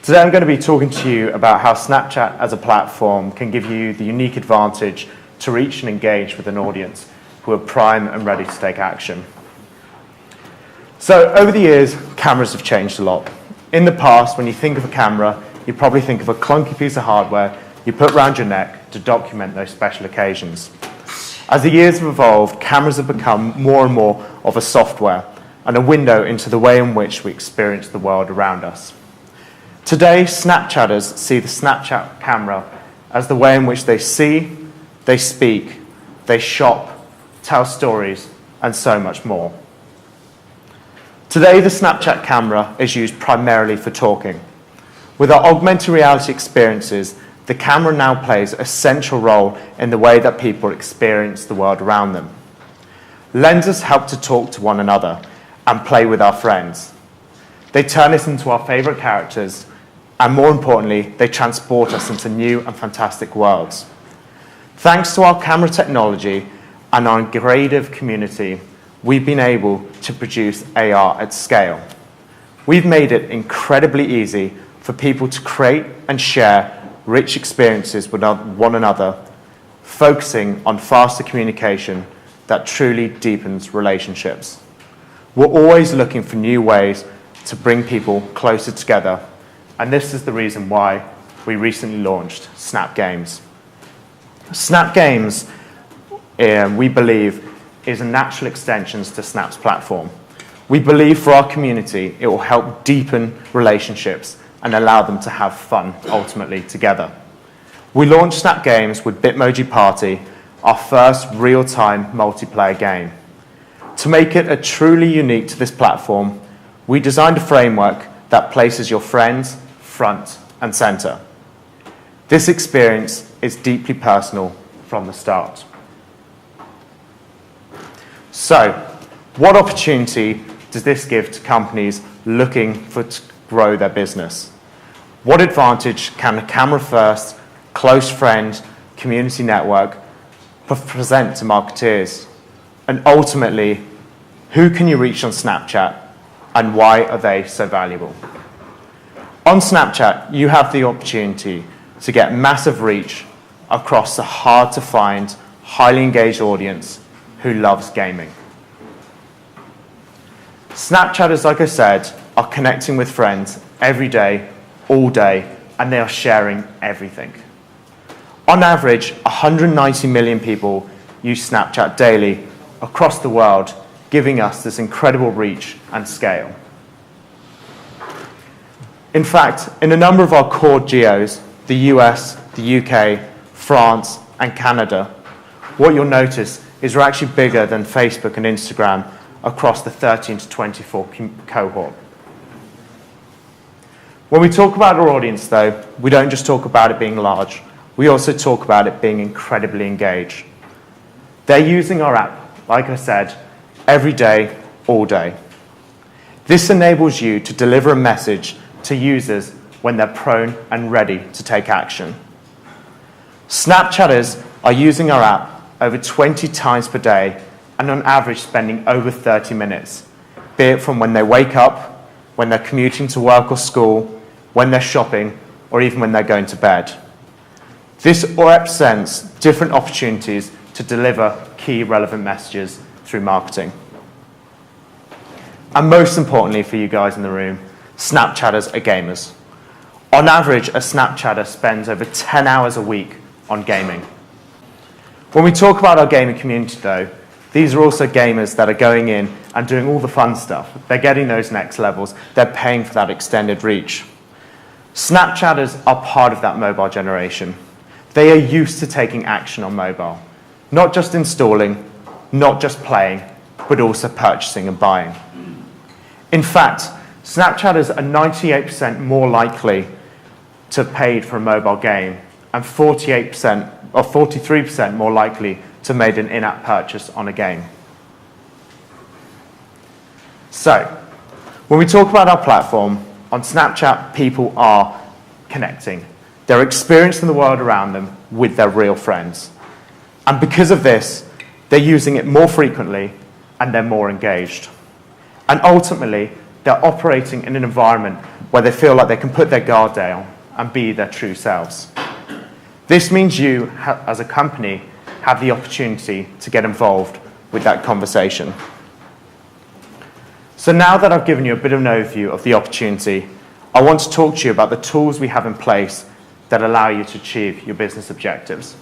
Today I'm going to be talking to you about how Snapchat as a platform can give you the unique advantage to reach and engage with an audience who are prime and ready to take action. So over the years, cameras have changed a lot. In the past, when you think of a camera, you probably think of a clunky piece of hardware you put around your neck to document those special occasions. As the years have evolved, cameras have become more and more of a software and a window into the way in which we experience the world around us. Today, Snapchatters see the Snapchat camera as the way in which they see, they speak, they shop, tell stories, and so much more. Today, the Snapchat camera is used primarily for talking. With our augmented reality experiences, the camera now plays a central role in the way that people experience the world around them. Lenses help to talk to one another and play with our friends. They turn us into our favorite characters, and more importantly, they transport us into new and fantastic worlds. Thanks to our camera technology and our creative community, we've been able to produce AR at scale. We've made it incredibly easy for people to create and share rich experiences with one another, focusing on faster communication that truly deepens relationships. We're always looking for new ways to bring people closer together, and this is the reason why we recently launched Snap Games. Snap Games, we believe, is a natural extension to Snap's platform. We believe for our community, it will help deepen relationships and allow them to have fun, ultimately, together. We launched Snap Games with Bitmoji Party, our first real-time multiplayer game. To make it truly unique to this platform, we designed a framework that places your friends front and center. This experience is deeply personal from the start. So, what opportunity does this give to companies looking to grow their business? What advantage can a camera-first, close friend, community network present to marketeers? And ultimately, who can you reach on Snapchat, and why are they so valuable? On Snapchat, you have the opportunity to get massive reach across the hard-to-find, highly engaged audience who loves gaming. Snapchatters, like I said, are connecting with friends every day, all day, and they are sharing everything. On average, 190 million people use Snapchat daily across the world, giving us this incredible reach and scale. In fact, in a number of our core geos, the US, the UK, France, and Canada, what you'll notice is we're actually bigger than Facebook and Instagram across the 13 to 24 cohort. When we talk about our audience, though, we don't just talk about it being large. We also talk about it being incredibly engaged. They're using our app, like I said, every day, all day. This enables you to deliver a message to users when they're prone and ready to take action. Snapchatters are using our app over 20 times per day and on average spending over 30 minutes, be it from when they wake up, when they're commuting to work or school, when they're shopping, or even when they're going to bed. This represents different opportunities to deliver key relevant messages through marketing. And most importantly for you guys in the room, Snapchatters are gamers. On average, a Snapchatter spends over 10 hours a week on gaming. When we talk about our gaming community, though, these are also gamers that are going in and doing all the fun stuff. They're getting those next levels. They're paying for that extended reach. Snapchatters are part of that mobile generation. They are used to taking action on mobile, not just installing, not just playing, but also purchasing and buying. In fact, Snapchatters are 98% more likely to pay for a mobile game and 48% or 43% more likely to make an in-app purchase on a game. So, when we talk about our platform, on Snapchat, people are connecting. They're experiencing the world around them with their real friends. And because of this, they're using it more frequently and they're more engaged. And ultimately, they're operating in an environment where they feel like they can put their guard down and be their true selves. This means you, as a company, have the opportunity to get involved with that conversation. So now that I've given you a bit of an overview of the opportunity, I want to talk to you about the tools we have in place that allow you to achieve your business objectives.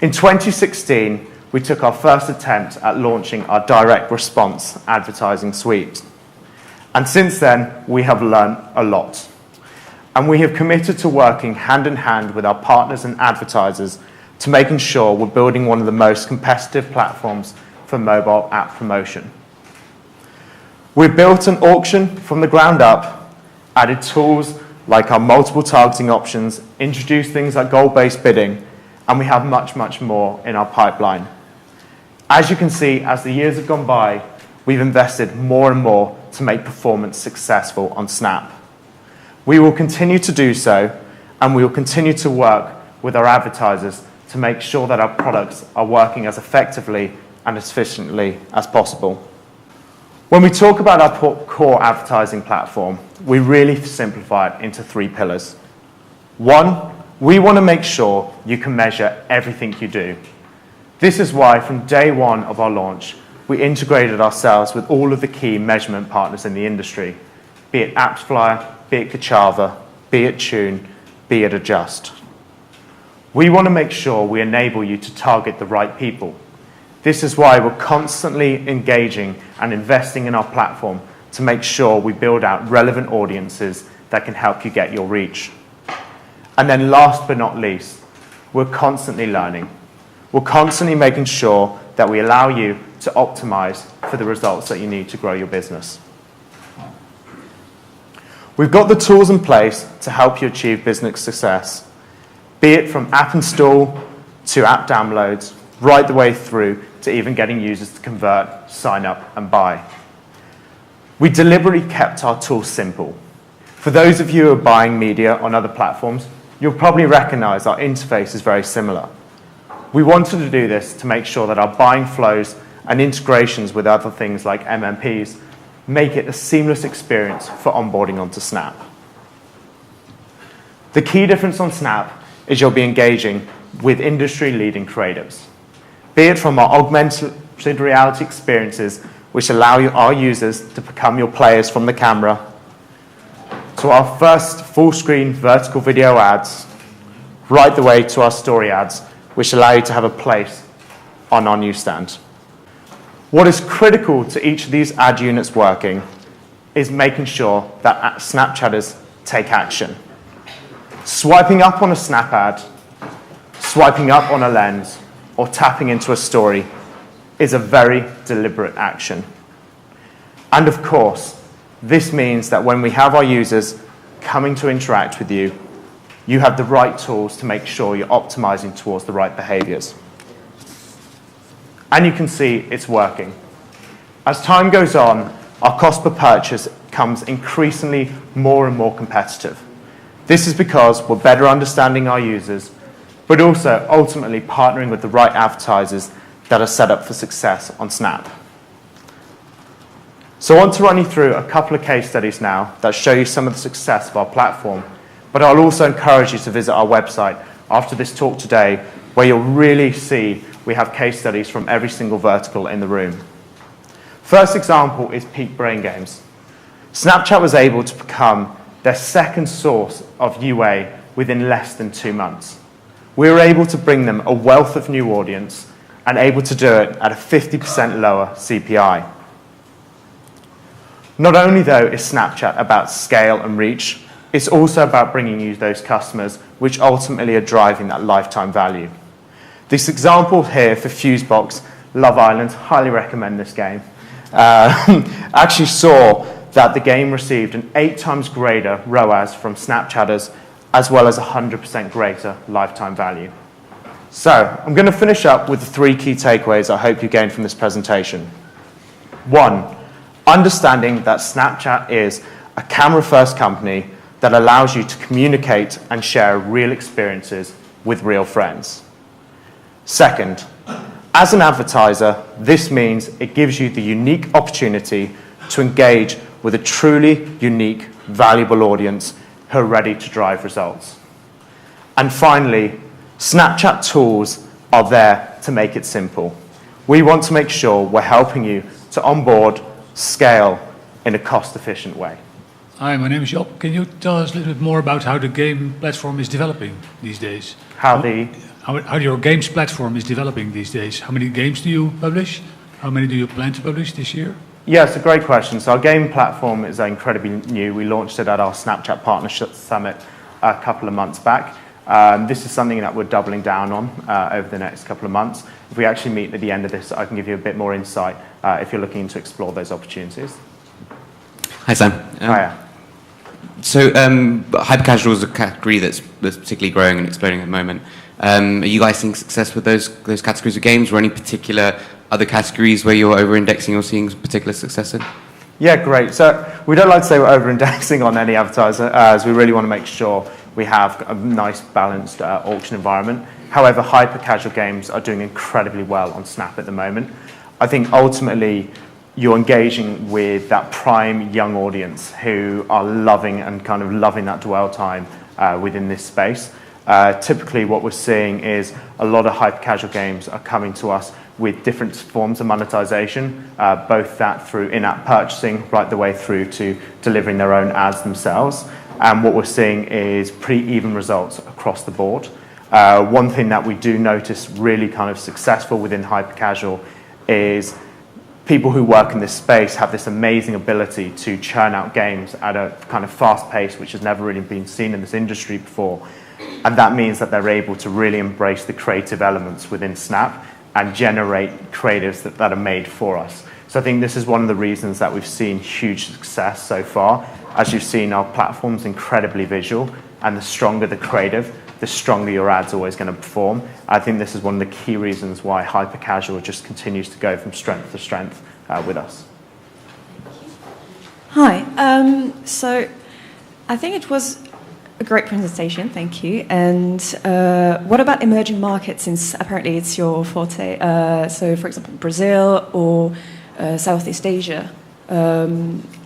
In 2016, we took our first attempt at launching our direct response advertising suite. And since then, we have learned a lot. And we have committed to working hand in hand with our partners and advertisers to making sure we're building one of the most competitive platforms for mobile app promotion. We built an auction from the ground up, added tools like our multiple targeting options, introduced things like goal-based bidding, and we have much, much more in our pipeline. As you can see, as the years have gone by, we've invested more and more to make performance successful on Snap. We will continue to do so, and we will continue to work with our advertisers to make sure that our products are working as effectively and as efficiently as possible. When we talk about our core advertising platform, we really simplify it into 3 pillars. 1, we want to make sure you can measure everything you do. This is why from day 1 of our launch, we integrated ourselves with all of the key measurement partners in the industry, be it AppsFlyer, be it Kachava, be it Tune, be it Adjust. We want to make sure we enable you to target the right people. This is why we're constantly engaging and investing in our platform to make sure we build out relevant audiences that can help you get your reach. And then last but not least, we're constantly learning. We're constantly making sure that we allow you to optimize for the results that you need to grow your business. We've got the tools in place to help you achieve business success, be it from app install to app downloads, right the way through to even getting users to convert, sign up, and buy. We deliberately kept our tools simple. For those of you who are buying media on other platforms, you'll probably recognize our interface is very similar. We wanted to do this to make sure that our buying flows and integrations with other things like MMPs make it a seamless experience for onboarding onto Snap. The key difference on Snap is you'll be engaging with industry-leading creatives, be it from our augmented reality experiences, which allow our users to become your players from the camera, to our first full-screen vertical video ads, right the way to our story ads, which allow you to have a place on our newsstand. What is critical to each of these ad units working is making sure that Snapchatters take action. Swiping up on a Snap ad, swiping up on a lens, or tapping into a story is a very deliberate action. And of course, this means that when we have our users coming to interact with you, you have the right tools to make sure you're optimizing towards the right behaviors. And you can see it's working. As time goes on, our cost per purchase becomes increasingly more and more competitive. This is because we're better understanding our users, but also ultimately partnering with the right advertisers that are set up for success on Snap. So I want to run you through a couple of case studies now that show you some of the success of our platform, but I'll also encourage you to visit our website after this talk today, where you'll really see we have case studies from every single vertical in the room. First example is Peak Brain Games. Snapchat was able to become their second source of UA within less than 2 months. We were able to bring them a wealth of new audience and able to do it at a 50% lower CPI. Not only, though, is Snapchat about scale and reach, it's also about bringing you those customers which ultimately are driving that lifetime value. This example here for Fusebox, Love Island, highly recommend this game, actually saw that the game received an 8 times greater ROAS from Snapchatters, as well as 100% greater lifetime value. So I'm going to finish up with the 3 key takeaways I hope you gained from this presentation. 1, understanding that Snapchat is a camera-first company that allows you to communicate and share real experiences with real friends. Second, as an advertiser, this means it gives you the unique opportunity to engage with a truly unique, valuable audience who are ready to drive results. And finally, Snapchat tools are there to make it simple. We want to make sure we're helping you to onboard, scale in a cost-efficient way. Hi, my name is Job. Can you tell us a little bit more about how the game platform is developing these days? How your games platform is developing these days? How many games do you publish? How many do you plan to publish this year? Yeah, it's a great question. So our game platform is incredibly new. We launched it at our Snapchat Partnership Summit a couple of months back. This is something that we're doubling down on over the next couple of months. If we actually meet at the end of this, I can give you a bit more insight if you're looking to explore those opportunities. Hi, Sam. Hiya. So hyper-casual is a category that's particularly growing and exploding at the moment. Are you guys seeing success with those categories of games, or any particular other categories where you're over-indexing or seeing particular success in? Yeah, great. So we don't like to say we're over-indexing on any advertiser, as we really want to make sure we have a nice, balanced auction environment. However, hyper-casual games are doing incredibly well on Snap at the moment. I think ultimately you're engaging with that prime young audience who are loving that dwell time within this space. Typically what we're seeing is a lot of hyper-casual games are coming to us with different forms of monetization, both that through in-app purchasing right the way through to delivering their own ads themselves. And what we're seeing is pretty even results across the board. One thing that we do notice really kind of successful within hyper-casual is people who work in this space have this amazing ability to churn out games at a kind of fast pace, which has never really been seen in this industry before. And that means that they're able to really embrace the creative elements within Snap and generate creatives that are made for us. So I think this is one of the reasons that we've seen huge success so far. As you've seen, our platform's incredibly visual, and the stronger the creative, the stronger your ad's always going to perform. I think this is one of the key reasons why hyper-casual just continues to go from strength to strength with us. Hi. So I think it was a great presentation, thank you. And what about emerging markets, since apparently it's your forte? So for example, Brazil or Southeast Asia.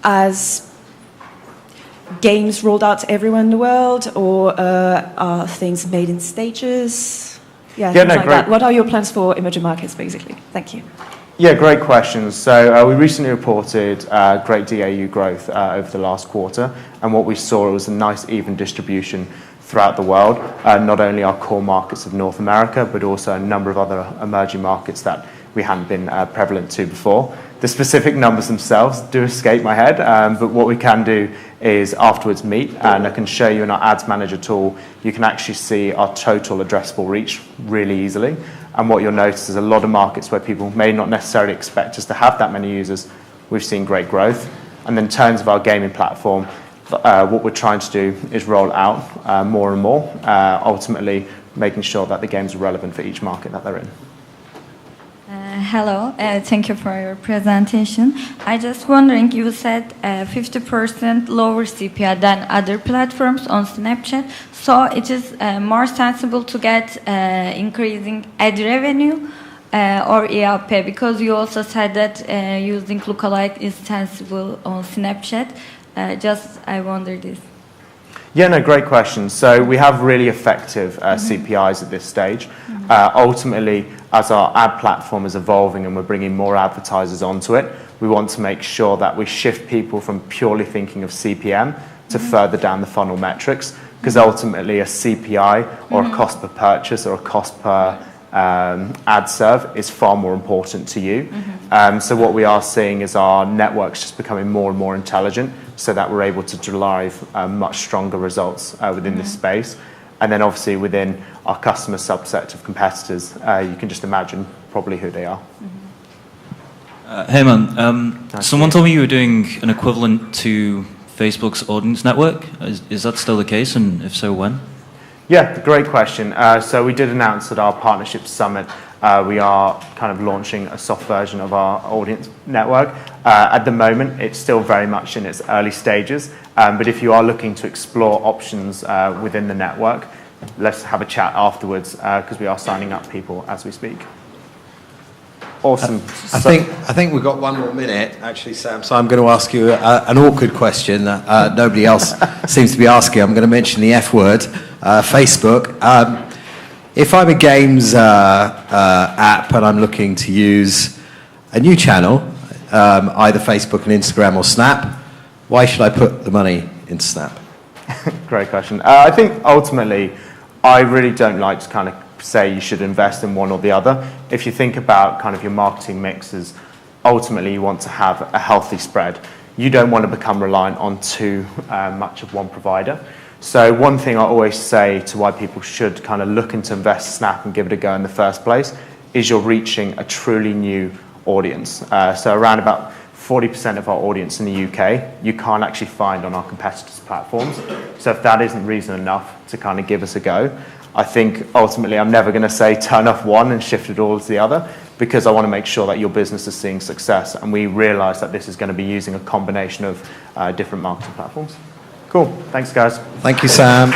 As games rolled out to everywhere in the world, or are things made in stages? Yeah, no, like that. What are your plans for emerging markets, basically? Thank you. Yeah, great questions. So we recently reported great DAU growth over the last quarter, and what we saw was a nice even distribution throughout the world, not only our core markets of North America, but also a number of other emerging markets that we hadn't been prevalent to before. The specific numbers themselves do escape my head, but what we can do is afterwards meet, and I can show you in our Ads Manager tool, you can actually see our total addressable reach really easily. And what you'll notice is a lot of markets where people may not necessarily expect us to have that many users, we've seen great growth. And in terms of our gaming platform, what we're trying to do is roll out more and more, ultimately making sure that the games are relevant for each market that they're in. Hello, thank you for your presentation. I just wondering, you said 50% lower CPI than other platforms on Snapchat, so it is more sensible to get increasing ad revenue or EAP, because you also said that using lookalike is sensible on Snapchat. Just I wonder this. Yeah, no, great question. So we have really effective CPIs at this stage. Ultimately, as our ad platform is evolving and we're bringing more advertisers onto it, we want to make sure that we shift people from purely thinking of CPM to further down the funnel metrics, because ultimately a CPI or a cost per purchase or a cost per ad serve is far more important to you. So what we are seeing is our networks just becoming more and more intelligent, so that we're able to derive much stronger results within this space. And then obviously within our customer subset of competitors, you can just imagine probably who they are. Hey man, someone told me you were doing an equivalent to Facebook's audience network. Is that still the case, and if so, when? Yeah, great question. So we did announce at our Partnership Summit, we are kind of launching a soft version of our audience network. At the moment, it's still very much in its early stages, but if you are looking to explore options within the network, let's have a chat afterwards, because we are signing up people as we speak. Awesome. I think we've got one more minute, actually, Sam. So I'm going to ask you an awkward question that nobody else seems to be asking. I'm going to mention the F word, Facebook. If I'm a games app and I'm looking to use a new channel, either Facebook and Instagram or Snap, why should I put the money into Snap? Great question. I think ultimately, I really don't like to kind of say you should invest in one or the other. If you think about kind of your marketing mixes, ultimately you want to have a healthy spread. You don't want to become reliant on too much of one provider. So one thing I always say to why people should kind of look into invest Snap and give it a go in the first place is you're reaching a truly new audience. So around about 40% of our audience in the UK, you can't actually find on our competitors' platforms. So if that isn't reason enough to kind of give us a go, I think ultimately I'm never going to say turn off one and shift it all to the other, because I want to make sure that your business is seeing success, and we realize that this is going to be using a combination of different marketing platforms. Cool. Thanks, guys. Thank you, Sam.